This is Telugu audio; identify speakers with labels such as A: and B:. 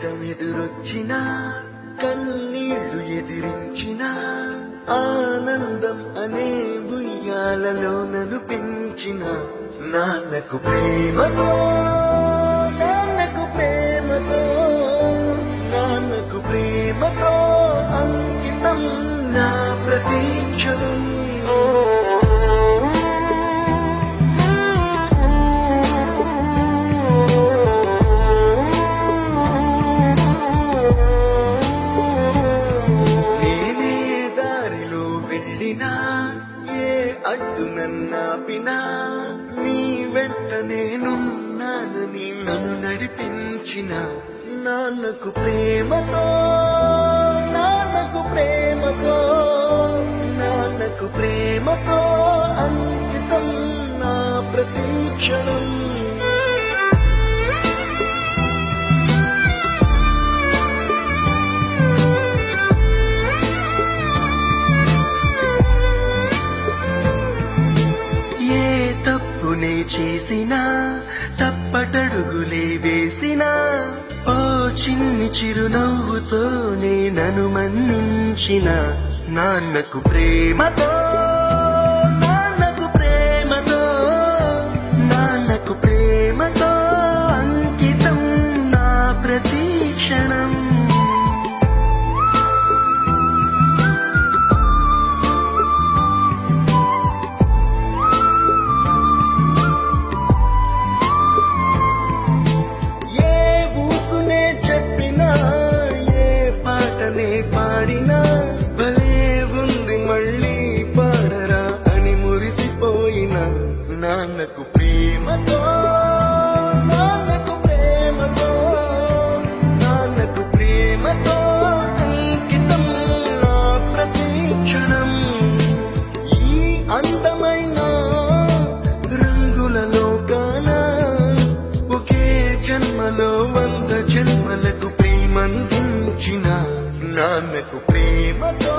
A: కష్టం ఎదురొచ్చినా కన్నీళ్లు ఎదిరించిన ఆనందం అనే ఉయ్యాలలో నన్ను పెంచిన నాన్నకు ప్రేమతో నాన్నకు ప్రేమతో నాన్నకు ప్రేమతో అంకితం నా ప్రతీక్షణం. ఏ అడ్డు నన్నాపినా నీ వెంట నేనున్నానని నన్ను నడిపించిన నాన్నకు ప్రేమతో నాన్నకు ప్రేమతో నాన్నకు ప్రేమతో అంకితం నా ప్రతీక్షణం. తప్పునే చేసినా తప్పటడుగులే వేసినా ఓ చిన్ని చిరునవ్వుతోనే నన్ను మన్నించిన నాన్నకు ప్రేమతో నాన్నకు ప్రేమతో నాన్నకు ప్రేమతో అంకితం నా ప్రతీక్షణం. పాడినా భలే ఉంది మళ్ళీ పాడరా అని మురిసిపోయిన నాన్నకు ప్రేమతో నాన్నకు ప్రేమతో నాన్నకు ప్రేమతో అంకితం నా ప్రతీక్షణం. ఈ అందమైన రంగుల లోకాన ఒకే జన్మలో 100 జన్మలకు ప్రేమందించిన నాన్నకు ప్రేమతో